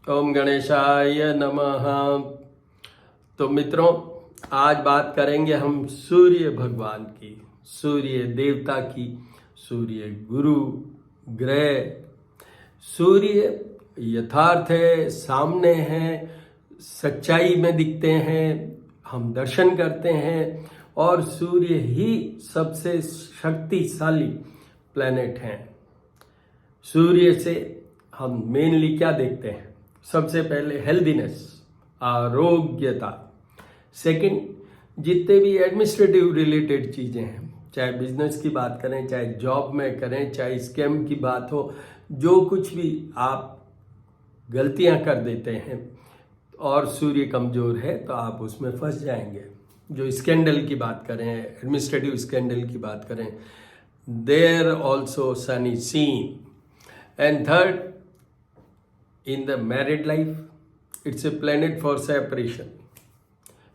ओम गणेशाय नमः। तो मित्रों, आज बात करेंगे हम सूर्य भगवान की, सूर्य देवता की, सूर्य गुरु ग्रह। सूर्य यथार्थ है, सामने हैं, सच्चाई में दिखते हैं, हम दर्शन करते हैं और सूर्य ही सबसे शक्तिशाली प्लेनेट हैं। सूर्य से हम मेनली क्या देखते हैं? सबसे पहले हेल्दीनेस, आरोग्यता। सेकंड, जितने भी एडमिनिस्ट्रेटिव रिलेटेड चीज़ें हैं, चाहे बिजनेस की बात करें, चाहे जॉब में करें, चाहे स्कैम की बात हो, जो कुछ भी आप गलतियां कर देते हैं और सूर्य कमज़ोर है तो आप उसमें फंस जाएंगे। जो स्कैंडल की बात करें, एडमिनिस्ट्रेटिव स्कैंडल की बात करें, there also sun is seen. And third, in the married life it's a planet for separation.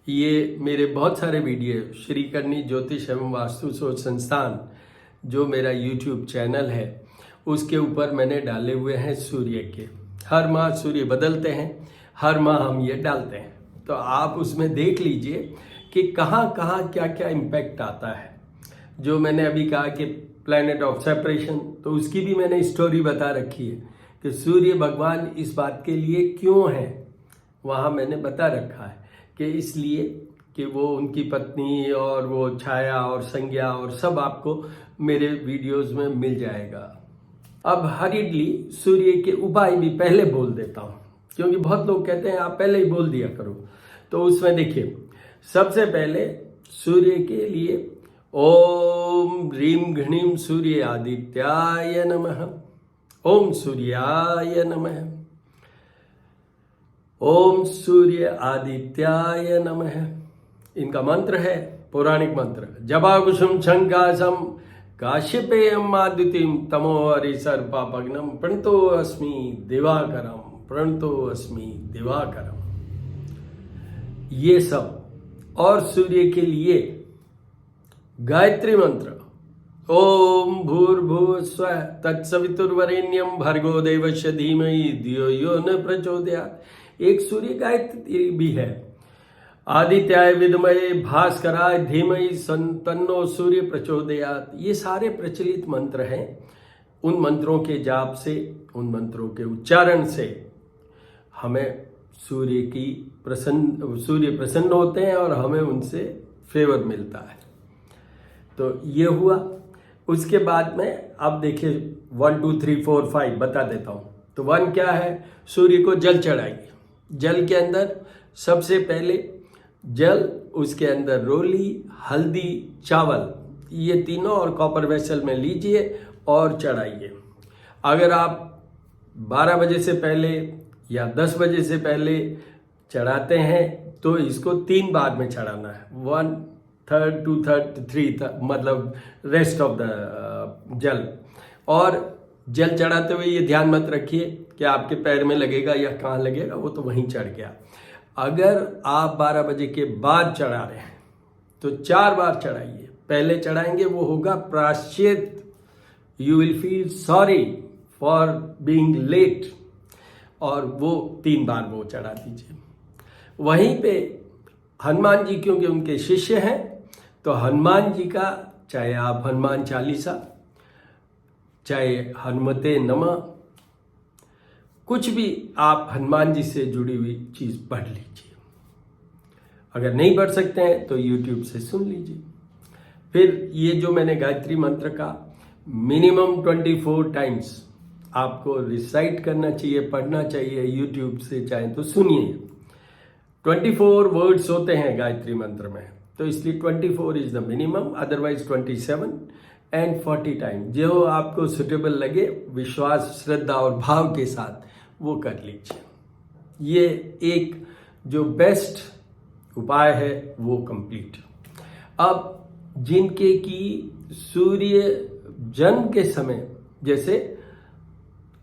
ये मेरे बहुत सारे वीडियो श्री करनी ज्योतिष एवं वास्तु शोध संस्थान, जो मेरा यूट्यूब चैनल है, उसके ऊपर मैंने डाले हुए हैं सूर्य के। हर माह सूर्य बदलते हैं, हर माह हम ये डालते हैं, तो आप उसमें देख लीजिए कि कहाँ कहाँ क्या क्या इम्पैक्ट आता है। जो मैंने अभी कहा कि प्लैनेट ऑफ सेपरेशन, तो उसकी भी मैंने स्टोरी बता रखी है कि सूर्य भगवान इस बात के लिए क्यों हैं। वहाँ मैंने बता रखा है कि इसलिए कि वो उनकी पत्नी और वो छाया और संज्ञा और सब आपको मेरे वीडियोस में मिल जाएगा। अब हरिडली सूर्य के उपाय भी पहले बोल देता हूँ, क्योंकि बहुत लोग कहते हैं आप पहले ही बोल दिया करो। तो उसमें देखिए, सबसे पहले सूर्य के लिए ओम ह्रीं घ्रीं सूर्य आदित्याय नमः, ओम सूर्याय नमः, ओम सूर्य आदित्याय नमः। इनका मंत्र है पौराणिक मंत्र, जबाकुसुम शंकासम काश्यपेयम आदित्यम तमो हरिसर्पापग्नम प्रणतो अस्मि दिवाकरम, प्रणतो अस्मि दिवाकरम। ये सब। और सूर्य के लिए गायत्री मंत्र, ओम भूर्भुवः स्वः तत्सवितुर्वरेण्यं भर्गो देवस्य धीमहि धियो यो न प्रचोदयात्। एक सूर्य गायत्री भी है, आदित्याय विद्महे भास्कराय धीमहि तन्नो सूर्य प्रचोदयात्। ये सारे प्रचलित मंत्र हैं। उन मंत्रों के जाप से, उन मंत्रों के उच्चारण से हमें सूर्य प्रसन्न होते हैं और हमें उनसे फेवर मिलता है। तो ये हुआ। उसके बाद में अब देखिए 1 2 3 4 5 बता देता हूँ। तो 1 क्या है? सूर्य को जल चढ़ाइए। जल के अंदर सबसे पहले जल, उसके अंदर रोली, हल्दी, चावल, ये तीनों और कॉपर वेसल में लीजिए और चढ़ाइए। अगर आप 12 बजे से पहले या 10 बजे से पहले चढ़ाते हैं तो इसको 3 बार में चढ़ाना है, 1 3rd 2 3rd 3, मतलब रेस्ट ऑफ द जल। और जल चढ़ाते हुए ये ध्यान मत रखिए कि आपके पैर में लगेगा या कहाँ लगेगा, वो तो वहीं चढ़ गया। अगर आप 12 बजे के बाद चढ़ा रहे हैं तो 4 बार चढ़ाइए। पहले चढ़ाएंगे वो होगा प्रायश्चित, you will feel sorry for being late, और वो 3 बार वो चढ़ा दीजिए। वहीं पे हनुमान जी, क्योंकि उनके शिष्य हैं, तो हनुमान जी का, चाहे आप हनुमान चालीसा, चाहे हनुमते नमः, कुछ भी आप हनुमान जी से जुड़ी हुई चीज पढ़ लीजिए। अगर नहीं पढ़ सकते हैं तो यूट्यूब से सुन लीजिए। फिर ये जो मैंने गायत्री मंत्र का मिनिमम 24 टाइम्स आपको रिसाइट करना चाहिए, पढ़ना चाहिए। यूट्यूब से चाहे तो सुनिए। 24 वर्ड्स होते हैं गायत्री मंत्र में, तो इसलिए 24 is the minimum, otherwise 27 and 40 time, जो आपको सुटेबल लगे, विश्वास, श्रद्धा और भाव के साथ वो कर लीजिए। ये एक जो बेस्ट उपाय है वो कंप्लीट। अब जिनके की सूर्य जन्म के समय, जैसे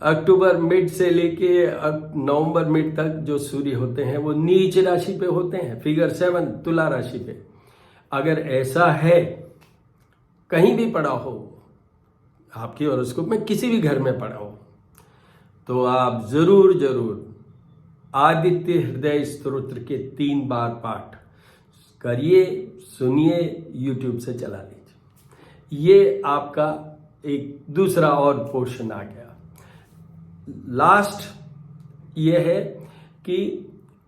अक्टूबर मिड से लेके नवंबर मिड तक जो सूर्य होते हैं वो नीच राशि पे होते हैं, फिगर 7 तुला राशि पे। अगर ऐसा है, कहीं भी पड़ा हो, आपकी हॉरोस्कोप में किसी भी घर में पड़ा हो, तो आप जरूर आदित्य हृदय स्तोत्र के 3 बार पाठ करिए, सुनिए, यूट्यूब से चला लीजिए। ये आपका एक दूसरा और पोर्शन आ गया। लास्ट ये है कि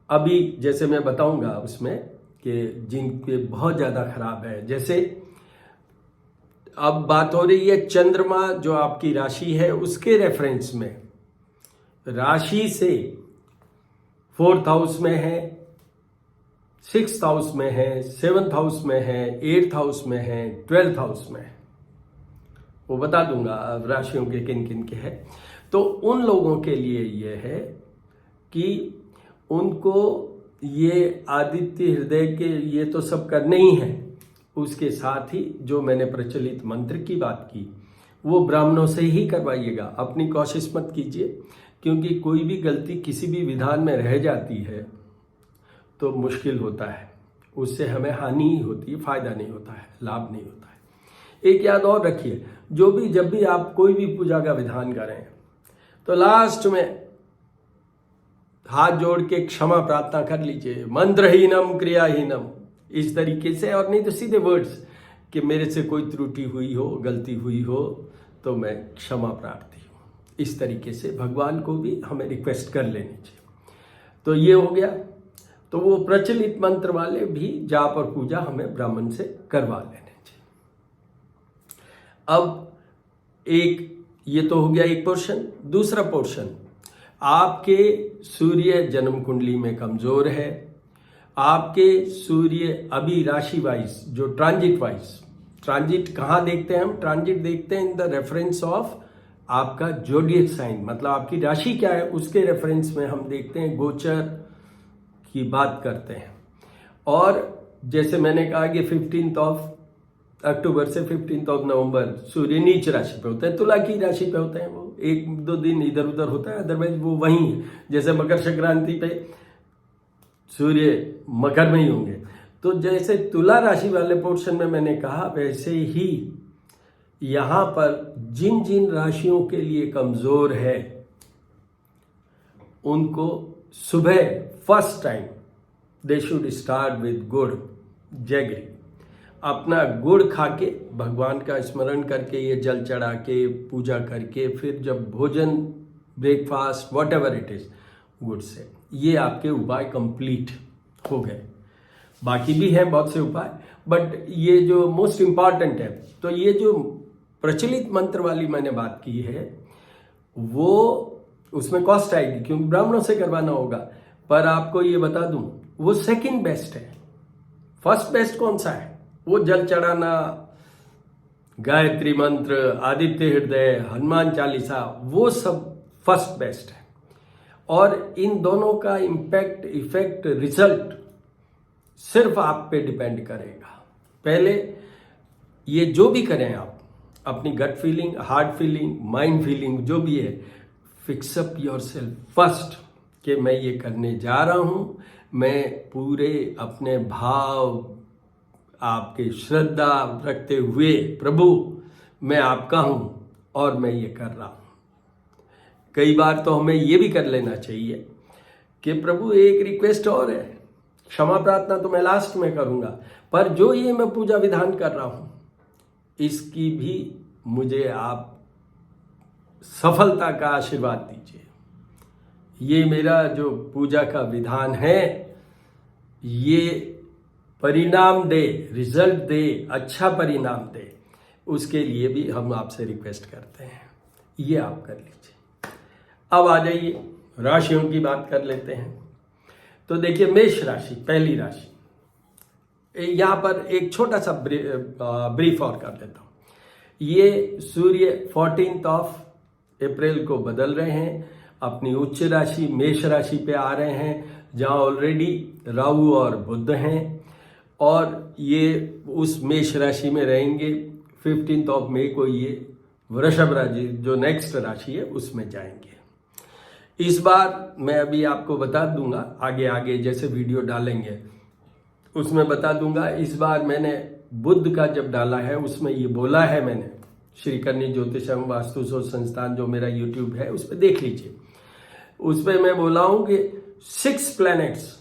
अभी जैसे मैं बताऊंगा उसमें कि जिनके बहुत ज़्यादा खराब है, जैसे अब बात हो रही है चंद्रमा जो आपकी राशि है उसके रेफरेंस में, राशि से 4th हाउस में है, 6th हाउस में है, 7th हाउस में है, 8th हाउस में है, 12th हाउस में है। वो बता दूंगा राशियों के किन किन के है। तो उन लोगों के लिए ये है कि उनको ये आदित्य हृदय के ये तो सब करने ही है, उसके साथ ही जो मैंने प्रचलित मंत्र की बात की वो ब्राह्मणों से ही करवाइएगा। अपनी कोशिश मत कीजिए, क्योंकि कोई भी गलती किसी भी विधान में रह जाती है तो मुश्किल होता है, उससे हमें हानि ही होती है, फायदा नहीं होता है, लाभ नहीं होता है। एक याद और रखिए, जब भी आप कोई भी पूजा का विधान करें तो लास्ट में हाथ जोड़ के क्षमा प्रार्थना कर लीजिए, मंत्रहीनम क्रियाहीनम, इस तरीके से, और नहीं तो सीधे वर्ड्स कि मेरे से कोई त्रुटि हुई हो, गलती हुई हो तो मैं क्षमा प्रार्थी हूँ। इस तरीके से भगवान को भी हमें रिक्वेस्ट कर लेनी चाहिए। तो ये हो गया। तो वो प्रचलित मंत्र वाले भी जाप और पूजा हमें ब्राह्मण से करवा लेने चाहिए। अब एक ये तो हो गया एक पोर्शन। दूसरा पोर्शन, आपके सूर्य जन्म कुंडली में कमजोर है, आपके सूर्य अभी राशि वाइज जो ट्रांजिट कहाँ देखते हैं हम? ट्रांजिट देखते हैं इन द रेफरेंस ऑफ आपका जोडियक साइन, मतलब आपकी राशि क्या है उसके रेफरेंस में हम देखते हैं, गोचर की बात करते हैं। और जैसे मैंने कहा कि 15 अक्टूबर से 15 नवंबर सूर्य नीच राशि पे होते हैं, तुला की राशि पे होते हैं, वो 1-2 दिन इधर उधर होता है, अदरवाइज वो वहीं है। जैसे मकर संक्रांति पे सूर्य मकर में ही होंगे। तो जैसे तुला राशि वाले पोर्शन में मैंने कहा, वैसे ही यहां पर जिन जिन राशियों के लिए कमजोर है उनको सुबह first time they should start with गुड़, जैगरी। अपना गुड़ खा के, भगवान का स्मरण करके, ये जल चढ़ा के, पूजा करके, फिर जब भोजन, breakfast, what ever it is, गुड़ से, ये आपके उपाय कंप्लीट हो गए। बाकी भी हैं बहुत से उपाय, बट ये जो मोस्ट इंपॉर्टेंट है। तो ये जो प्रचलित मंत्र वाली मैंने बात की है वो उसमें कॉस्ट आएगी, क्योंकि ब्राह्मणों से करवाना होगा। पर आपको ये बता दूं, वो सेकंड बेस्ट है। फर्स्ट बेस्ट कौन सा है? वो जल चढ़ाना, गायत्री मंत्र, आदित्य हृदय, हनुमान चालीसा, वो सब फर्स्ट बेस्ट है। और इन दोनों का इम्पैक्ट, इफेक्ट, रिजल्ट सिर्फ आप पे डिपेंड करेगा। पहले ये जो भी करें आप, अपनी gut feeling, heart feeling, mind feeling, जो भी है, फिक्स अप योरसेल्फ फर्स्ट कि मैं ये करने जा रहा हूं, मैं पूरे अपने भाव, आपके श्रद्धा रखते हुए, प्रभु मैं आपका हूं और मैं ये कर रहा हूं। कई बार तो हमें ये भी कर लेना चाहिए कि प्रभु एक रिक्वेस्ट और है, क्षमा प्रार्थना तो मैं लास्ट में करूंगा, पर जो ये मैं पूजा विधान कर रहा हूं इसकी भी मुझे आप सफलता का आशीर्वाद दीजिए। ये मेरा जो पूजा का विधान है ये परिणाम दे, रिजल्ट दे, अच्छा परिणाम दे, उसके लिए भी हम आपसे रिक्वेस्ट करते हैं। ये आप कर लीजिए। अब आ जाइए राशियों की बात कर लेते हैं। तो देखिए, मेष राशि, पहली राशि, यहां पर एक छोटा सा ब्रीफ और कर देता हूं। ये सूर्य 14 अप्रैल को बदल रहे हैं, अपनी उच्च राशि मेष राशि पे आ रहे हैं, जहां ऑलरेडी राहु और बुध हैं, और ये उस मेष राशि में रहेंगे। 15 मई को ये वृषभ राशि, जो नेक्स्ट राशि है, उसमें जाएंगे। इस बार मैं अभी आपको बता दूंगा, आगे आगे जैसे वीडियो डालेंगे उसमें बता दूंगा। इस बार मैंने बुध का जब डाला है उसमें ये बोला है मैंने, श्री करनी ज्योतिषम वास्तु शोध संस्थान जो मेरा यूट्यूब है उस पर देख लीजिए। उस पर मैं बोला हूं कि 6 प्लैनेट्स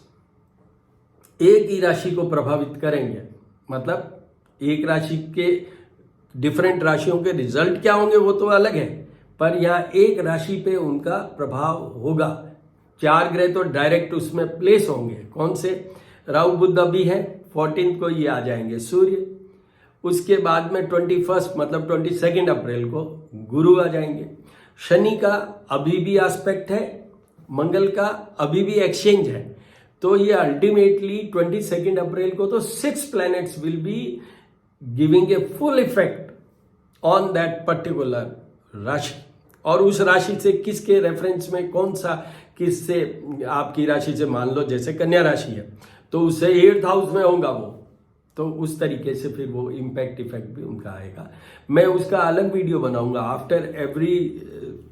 एक ही राशि को प्रभावित करेंगे। मतलब एक राशि के डिफरेंट राशियों के रिजल्ट क्या होंगे वो तो अलग है, पर यहाँ एक राशि पे उनका प्रभाव होगा। 4 ग्रह तो डायरेक्ट उसमें प्लेस होंगे। कौन से? राहु बुध अभी है, 14 को ये आ जाएंगे सूर्य। उसके बाद में 21 मतलब 22 अप्रैल को गुरु आ जाएंगे। शनि का अभी भी एस्पेक्ट है, मंगल का अभी भी एक्सचेंज है। तो ये अल्टीमेटली 22 अप्रैल को तो 6 planets will be giving a full effect on that particular राशि। और उस राशि से किसके रेफरेंस में कौन सा, किससे आपकी राशि से, मान लो जैसे कन्या राशि है तो उससे 8th हाउस में होगा वो, तो उस तरीके से फिर वो इम्पैक्ट इफेक्ट भी उनका आएगा। मैं उसका अलग वीडियो बनाऊंगा after every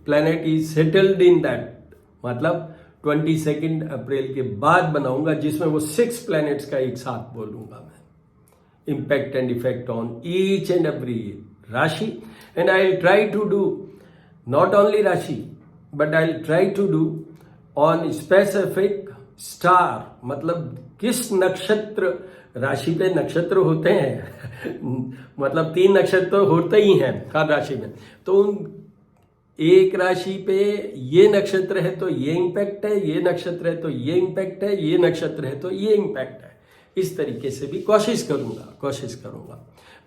planet is settled in that, मतलब 22 अप्रैल के बाद बनाऊंगा, जिसमें वो 6 प्लैनेट्स का एक साथ बोलूंगा मैं, impact and effect on each and every राशि। And I will try to do not only राशि but I will try to do on specific star, मतलब किस नक्षत्र, राशि पे नक्षत्र होते हैं मतलब 3 नक्षत्र होते ही हैं हर राशि में, तो उन एक राशि पे ये नक्षत्र है तो ये इम्पैक्ट है, ये नक्षत्र है तो ये इम्पैक्ट है, ये नक्षत्र है तो ये इम्पैक्ट है। इस तरीके से भी कोशिश करूंगा।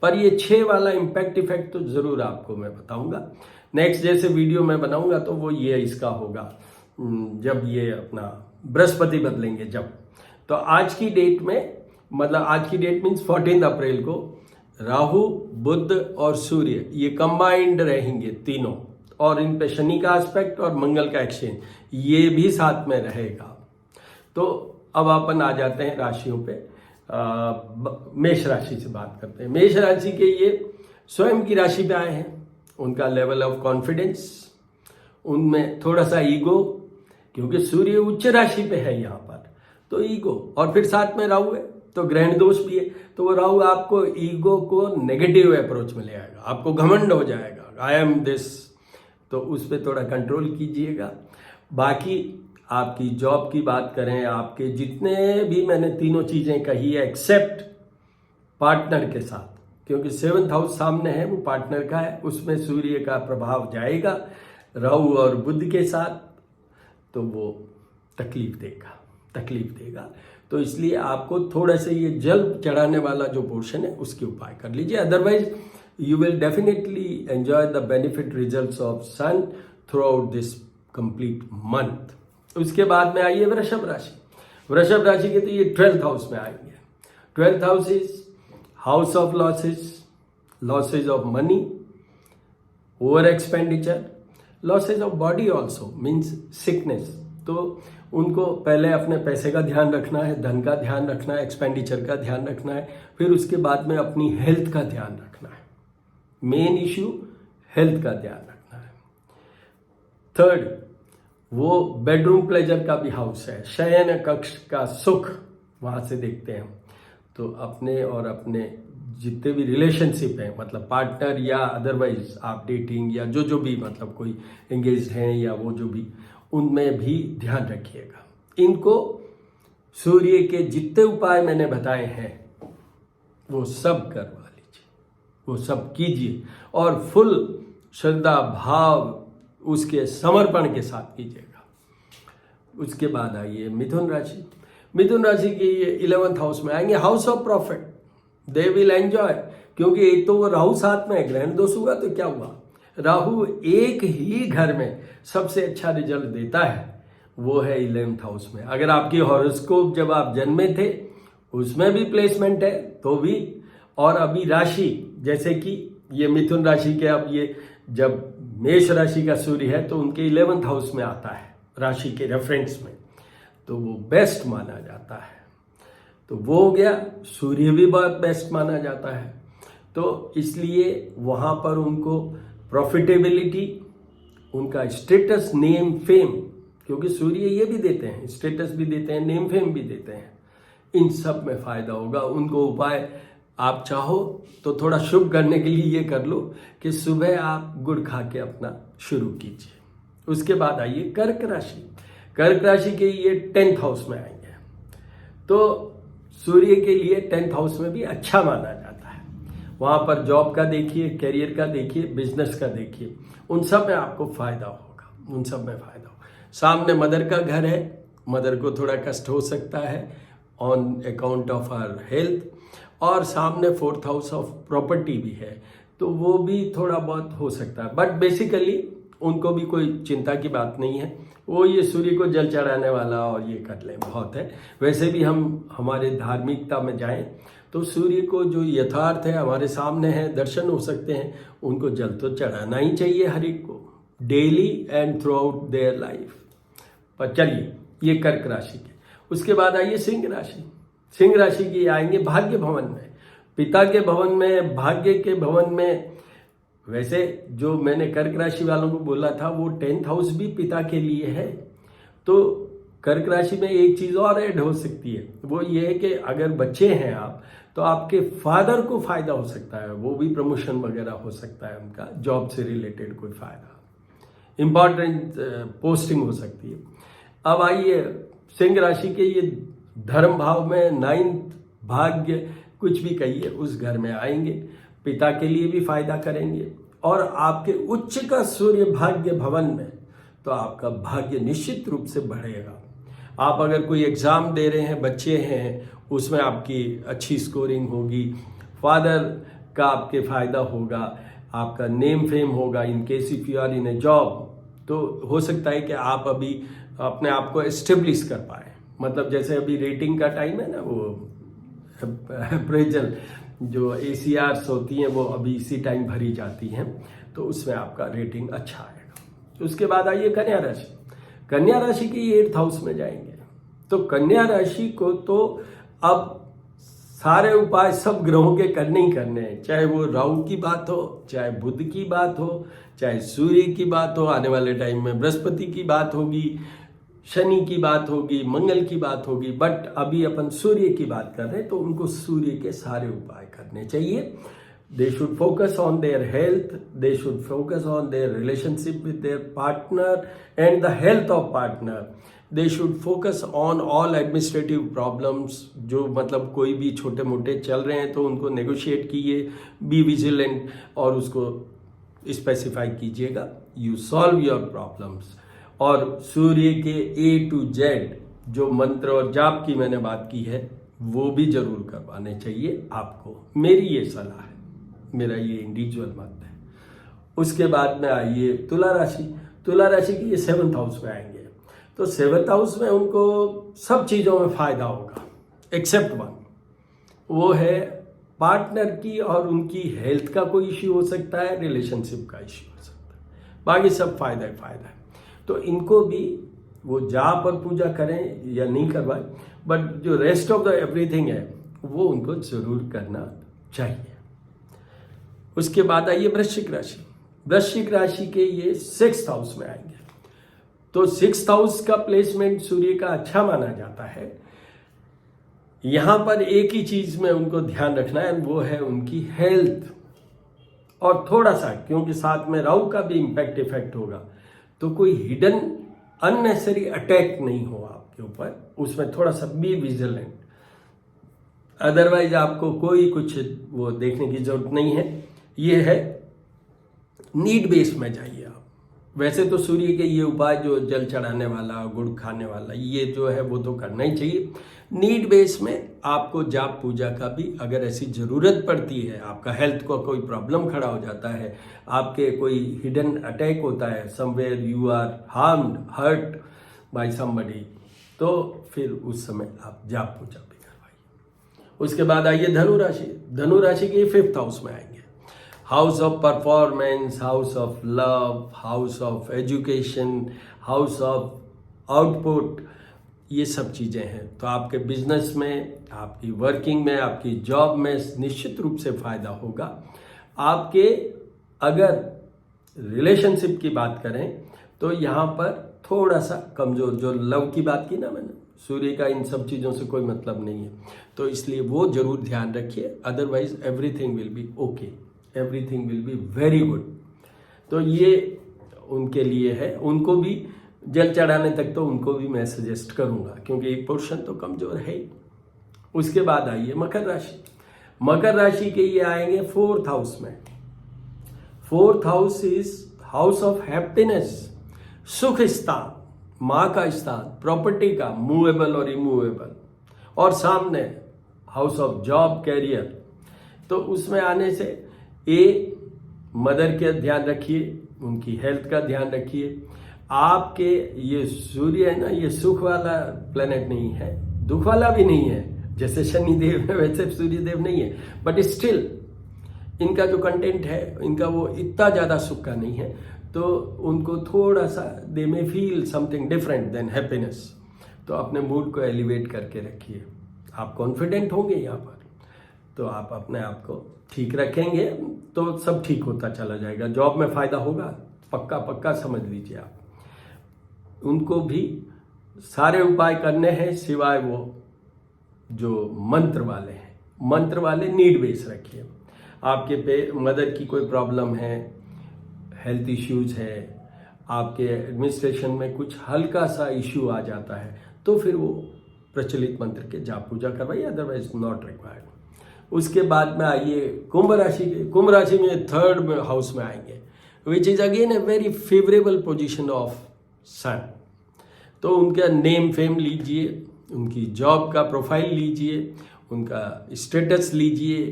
पर ये 6 वाला इम्पैक्ट इफेक्ट तो जरूर आपको मैं बताऊंगा। नेक्स्ट जैसे वीडियो मैं बनाऊंगा तो वो ये इसका होगा जब ये अपना बृहस्पति बदलेंगे जब। तो आज की डेट में, मतलब आज की डेट मीन्स 14 अप्रैल को राहु बुध और सूर्य ये कंबाइंड रहेंगे तीनों, और इन पे शनि का एस्पेक्ट और मंगल का एक्सचेंज ये भी साथ में रहेगा। तो अब अपन आ जाते हैं राशियों पे। मेष राशि से बात करते हैं। मेष राशि के ये स्वयं की राशि पे आए हैं, उनका लेवल ऑफ कॉन्फिडेंस, उनमें थोड़ा सा ईगो, क्योंकि सूर्य उच्च राशि पे है यहाँ पर, तो ईगो, और फिर साथ में राहु है तो ग्रहण दोष भी है, तो वो राहु आपको ईगो को नेगेटिव अप्रोच में ले आएगा, आपको घमंड हो जाएगा, आई एम दिस, तो उस पर थोड़ा कंट्रोल कीजिएगा। बाकी आपकी जॉब की बात करें, आपके जितने भी मैंने तीनों चीजें कही है एक्सेप्ट पार्टनर के साथ, क्योंकि 7th हाउस सामने है वो पार्टनर का है, उसमें सूर्य का प्रभाव जाएगा राहु और बुध के साथ, तो वो तकलीफ देगा। तो इसलिए आपको थोड़ा सा ये जल चढ़ाने वाला जो पोर्शन है उसके उपाय कर लीजिए, otherwise you will definitely enjoy the benefit results of sun throughout this complete month. उसके बाद में आइए वृषभ राशि के, तो ये 12th हाउस में आएंगे। 12th house is house of losses of money, over expenditure, losses of body also means sickness. तो उनको पहले अपने पैसे का ध्यान रखना है, धन का ध्यान रखना है, एक्सपेंडिचर का ध्यान रखना है, फिर उसके बाद में अपनी हेल्थ का ध्यान रखना है। मेन इश्यू हेल्थ का ध्यान रखना है। 3rd, वो बेडरूम प्लेजर का भी हाउस है, शयन कक्ष का सुख, वहां से देखते हैं। तो अपने और अपने जितने भी रिलेशनशिप हैं, मतलब पार्टनर या अदरवाइज आप डेटिंग या जो भी, मतलब कोई एंगेज हैं या वो जो भी, उनमें भी ध्यान रखिएगा। इनको सूर्य के जितने उपाय मैंने बताए हैं वो सब करवा लीजिए, वो सब कीजिए, और फुल श्रद्धा भाव उसके समर्पण के साथ कीजिएगा। उसके बाद आइए मिथुन राशि के ये 11th हाउस में आएंगे, house of profit, they will enjoy, क्योंकि एक तो वो राहु साथ में है, ग्रहण दोष हुआ तो क्या हुआ, राहु एक ही घर में सबसे अच्छा रिजल्ट देता है, वो है 11th हाउस में। अगर आपकी हॉरोस्कोप जब आप जन्मे थे उसमें भी प्लेसमेंट है तो भी, और अभी राशि जैसे कि ये मिथुन राशि के, अब ये जब मेष राशि का सूर्य है तो उनके 11th हाउस में आता है राशि के रेफरेंस में, तो वो बेस्ट माना जाता है। तो वो हो गया, सूर्य भी बहुत बेस्ट माना जाता है, तो इसलिए वहां पर उनको प्रॉफिटेबिलिटी, उनका स्टेटस, नेम, फेम, क्योंकि सूर्य ये भी देते हैं, स्टेटस भी देते हैं, नेम फेम भी देते हैं, इन सब में फायदा होगा। उनको उपाय आप चाहो तो थोड़ा शुभ करने के लिए ये कर लो कि सुबह आप गुड़ खा के अपना शुरू कीजिए, उसके बाद आइए कर्क राशि। कर्क राशि के ये 10th हाउस में आएंगे, तो सूर्य के लिए 10th हाउस में भी अच्छा माना जाता है। वहां पर जॉब का देखिए, करियर का देखिए, बिजनेस का देखिए, उन सब में आपको फायदा होगा, उन सब में फायदा होगा। सामने मदर का घर है, मदर को थोड़ा कष्ट हो सकता है on account of our health, और सामने 4th हाउस ऑफ प्रॉपर्टी भी है, तो वो भी थोड़ा बहुत हो सकता है, बट बेसिकली उनको भी कोई चिंता की बात नहीं है। वो ये सूर्य को जल चढ़ाने वाला और ये कर ले बहुत है। वैसे भी हम हमारे धार्मिकता में जाएं तो सूर्य को जो यथार्थ है हमारे सामने है, दर्शन हो सकते हैं, उनको जल तो चढ़ाना ही चाहिए हर एक को, daily and through out their life. पर चलिए, ये कर्क राशि के। उसके बाद आइए सिंह राशि। सिंह राशि की आएंगे भाग्य भवन में, पिता के भवन में, भाग्य के भवन में। वैसे जो मैंने कर्क राशि वालों को बोला था वो 10th हाउस भी पिता के लिए है, तो कर्क राशि में एक चीज और ऐड हो सकती है, वो ये है कि अगर बच्चे हैं आप, तो आपके फादर को फायदा हो सकता है, वो भी प्रमोशन वगैरह हो सकता है, उनका जॉब से रिलेटेड कोई फायदा, इंपॉर्टेंट पोस्टिंग हो सकती है। अब आइए सिंह राशि के ये धर्म भाव में 9th भाग्य, कुछ भी कहिए, उस घर में आएंगे, पिता के लिए भी फायदा करेंगे, और आपके उच्च का सूर्य भाग्य भवन में, तो आपका भाग्य निश्चित रूप से बढ़ेगा। आप अगर कोई एग्जाम दे रहे हैं, बच्चे हैं, उसमें आपकी अच्छी स्कोरिंग होगी, फादर का आपके फायदा होगा, आपका नेम फेम होगा। In case if you are in a job, तो हो सकता है कि आप अभी अपने आप को एस्टेब्लिश कर पाए, मतलब जैसे अभी रेटिंग का टाइम है ना, वो अप्रेजल जो ACRs होती हैं वो अभी इसी टाइम भरी जाती हैं, तो उसमें आपका रेटिंग अच्छा आएगा। उसके बाद आइए कन्या राशि। कन्या राशि के 8th हाउस में जाएंगे, तो कन्या राशि को तो अब सारे उपाय सब ग्रहों के करने ही करने हैं, चाहे वो राहु की बात हो, चाहे बुध की बात हो, चाहे सूर्य की बात हो, आने वाले टाइम में बृहस्पति की बात होगी, शनि की बात होगी, मंगल की बात होगी, बट अभी अपन सूर्य की बात कर रहे हैं, तो उनको सूर्य के सारे उपाय करने चाहिए। They should focus on their health, they should focus on their relationship with their partner and the health of partner. They should focus on all administrative problems, जो मतलब कोई भी छोटे मोटे चल रहे हैं तो उनको नेगोशिएट कीजिए, बी विजिलेंट, और उसको स्पेसिफाई कीजिएगा, यू सॉल्व योर प्रॉब्लम्स। और सूर्य के A to Z जो मंत्र और जाप की मैंने बात की है, वो भी जरूर करवाने चाहिए आपको, मेरी ये सलाह है, मेरा ये इंडिविजुअल मत है। उसके बाद में आइए तुला राशि। तुला राशि की ये 7th हाउस में आएंगे, तो 7th हाउस में उनको सब चीजों में फायदा होगा एक्सेप्ट वन, वो है पार्टनर की और उनकी हेल्थ का कोई इश्यू हो सकता है, रिलेशनशिप का इश्यू हो सकता है, बाकी सब फायदा ही फायदा है। तो इनको भी वो जाप और पूजा करें या नहीं करवाएं, बट जो रेस्ट ऑफ द एवरीथिंग है वो उनको जरूर करना चाहिए। उसके बाद आइए वृश्चिक राशि। वृश्चिक राशि के ये 6th हाउस में आएंगे, तो 6th हाउस का प्लेसमेंट सूर्य का अच्छा माना जाता है। यहां पर एक ही चीज में उनको ध्यान रखना है, वो है उनकी हेल्थ, और थोड़ा सा क्योंकि साथ में राहु का भी इम्पैक्ट इफेक्ट होगा, तो कोई हिडन अननेसेसरी अटैक नहीं हो आपके ऊपर, उसमें थोड़ा सा बी विजिलेंट। अदरवाइज आपको कोई कुछ वो देखने की जरूरत नहीं है। ये है नीड बेस में जाइए आप। वैसे तो सूर्य के ये उपाय जो जल चढ़ाने वाला, गुड़ खाने वाला, ये जो है वो तो करना ही चाहिए। नीड बेस में आपको जाप पूजा का भी अगर ऐसी जरूरत पड़ती है, आपका हेल्थ को कोई प्रॉब्लम खड़ा हो जाता है, आपके कोई हिडन अटैक होता है, somewhere you are harmed, hurt by somebody, तो फिर उस समय आप जाप पूजा भी करवाइए। उसके बाद आइए धनु राशि। धनु राशि के 5th हाउस में आएंगे, house of performance, house of love, house of education, house of output, ये सब चीज़ें हैं। तो आपके बिजनेस में, आपकी वर्किंग में, आपकी जॉब में निश्चित रूप से फायदा होगा। आपके अगर रिलेशनशिप की बात करें तो यहाँ पर थोड़ा सा कमजोर, जो लव की बात की ना मैंने, सूर्य का इन सब चीज़ों से कोई मतलब नहीं है, तो इसलिए वो जरूर ध्यान रखिए। Otherwise everything will be okay, everything will be very good. तो ये उनके लिए है, उनको भी जल चढ़ाने तक तो उनको भी मैं सजेस्ट करूंगा, क्योंकि एक पोर्शन तो कमजोर है ही। उसके बाद आइए मकर राशि। मकर राशि के ये आएंगे 4th हाउस में। 4th house is house of happiness, सुख स्थान, माँ का स्थान, प्रॉपर्टी का, मूवेबल और इमूवेबल, और सामने हाउस ऑफ जॉब, कैरियर। तो उसमें आने से मदर का ध्यान रखिए, उनकी हेल्थ का ध्यान रखिए। आपके ये सूर्य है ना, ये सुख वाला प्लेनेट नहीं है, दुख वाला भी नहीं है, जैसे शनिदेव है वैसे सूर्यदेव नहीं है, बट स्टिल इनका जो कंटेंट है इनका वो इतना ज़्यादा सुख का नहीं है, तो उनको थोड़ा सा दे में feel something different than happiness. तो अपने मूड को एलिवेट करके रखिए। आप कॉन्फिडेंट होंगे यहाँ पर, तो आप अपने आप को ठीक रखेंगे तो सब ठीक होता चला जाएगा। जॉब में फायदा होगा, पक्का पक्का समझ लीजिए आप। उनको भी सारे उपाय करने हैं, सिवाय वो जो मंत्र वाले हैं, मंत्र वाले नीड बेस रखिए। आपके मदर की कोई प्रॉब्लम है, हेल्थ इश्यूज है, आपके एडमिनिस्ट्रेशन में कुछ हल्का सा इश्यू आ जाता है, तो फिर वो प्रचलित मंत्र के जाप पूजा करवाइए, अदरवाइज नॉट रिक्वायर्ड। उसके बाद में आइए कुंभ राशि के। कुंभ राशि में 3rd हाउस में आएंगे, which is again a very favourable position of sun. तो उनका नेम फेम लीजिए, उनकी जॉब का प्रोफाइल लीजिए, उनका स्टेटस लीजिए,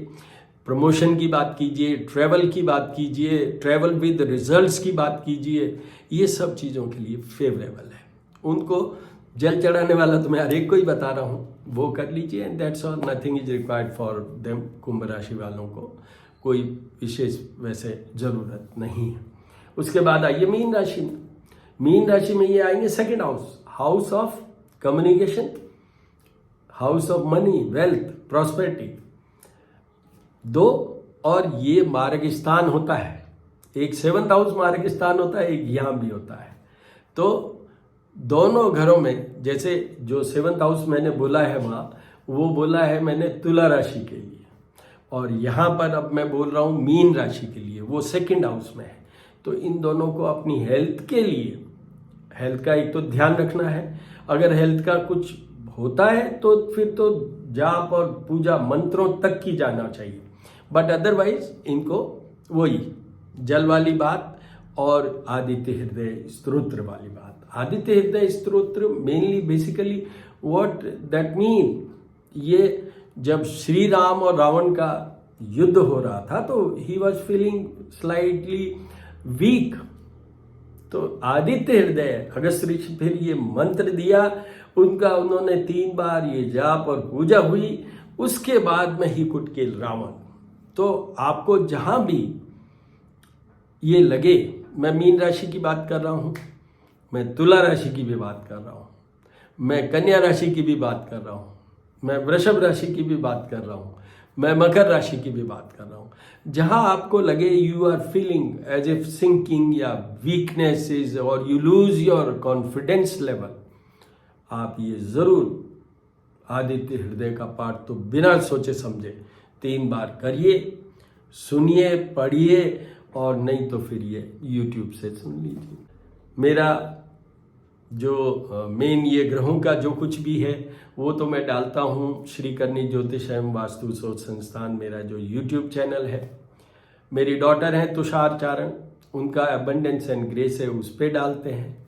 प्रमोशन की बात कीजिए, ट्रैवल की बात कीजिए, ट्रैवल विद रिजल्ट्स की बात कीजिए, ये सब चीज़ों के लिए फेवरेबल है। उनको जल चढ़ाने वाला तो मैं हर एक को ही बता रहा हूँ, वो कर लीजिए, and that's all, nothing is required for them. कुंभ राशि वालों को कोई विशेष वैसे ज़रूरत नहीं है। उसके बाद आइए मीन राशि में। मीन राशि में ये आएंगे 2nd house, house of communication, house of money, wealth, prosperity. 2 और ये मार्ग स्थान होता है, एक 7th हाउस मार्ग स्थान होता है, एक यहाँ भी होता है। तो दोनों घरों में, जैसे जो 7th हाउस मैंने बोला है वहाँ, वो बोला है मैंने तुला राशि के लिए, और यहाँ पर अब मैं बोल रहा हूँ मीन राशि के लिए, वो 2nd हाउस में है। तो इन दोनों को अपनी हेल्थ के लिए, हेल्थ का एक तो ध्यान रखना है। अगर हेल्थ का कुछ होता है तो फिर तो जाप और पूजा मंत्रों तक की जाना चाहिए, बट अदरवाइज इनको वही जल वाली बात और आदित्य हृदय स्तोत्र वाली बात। आदित्य हृदय स्तोत्र mainly basically what that mean, ये जब श्री राम और रावण का युद्ध हो रहा था तो he was feeling slightly weak, तो आदित्य हृदय अगस्त ऋषि फिर ये मंत्र दिया उनका, उन्होंने 3 बार ये जाप और पूजा हुई, उसके बाद में ही कुट किल रावण। तो आपको जहां भी ये लगे, मैं मीन राशि की बात कर रहा हूं, मैं तुला राशि की भी बात कर रहा हूं, मैं कन्या राशि की भी बात कर रहा हूं, मैं वृषभ राशि की भी बात कर रहा हूं, मैं मकर राशि की भी बात कर रहा हूं, जहां आपको लगे you are feeling as if sinking या वीकनेस इज और you lose your confidence level, आप ये जरूर आदित्य हृदय का पाठ तो बिना सोचे समझे 3 बार करिए, सुनिए, पढ़िए, और नहीं तो फिर ये YouTube से सुन लीजिए। मेरा जो मेन ये ग्रहों का जो कुछ भी है वो तो मैं डालता हूँ श्री करनी ज्योतिष एवं वास्तु शोध संस्थान, मेरा जो YouTube चैनल है। मेरी डॉटर है तुषार चारण, उनका अबंडेंस एंड ग्रेस है, उस पर डालते हैं।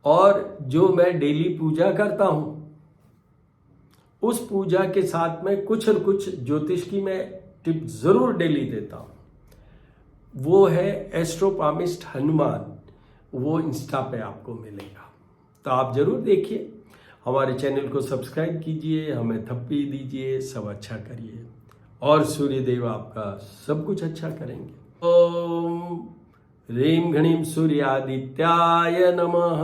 और जो मैं डेली पूजा करता हूँ उस पूजा के साथ में कुछ और कुछ ज्योतिष की मैं टिप जरूर डेली देता हूँ। वो है एस्ट्रोपामिस्ट हनुमान, वो इंस्टा पे आपको मिलेगा, तो आप जरूर देखिए। हमारे चैनल को सब्सक्राइब कीजिए, हमें थप्पी दीजिए, सब अच्छा करिए, और सूर्यदेव आपका सब कुछ अच्छा करेंगे। ओम ह्रीं घणीं सूर्यादित्याय नमः।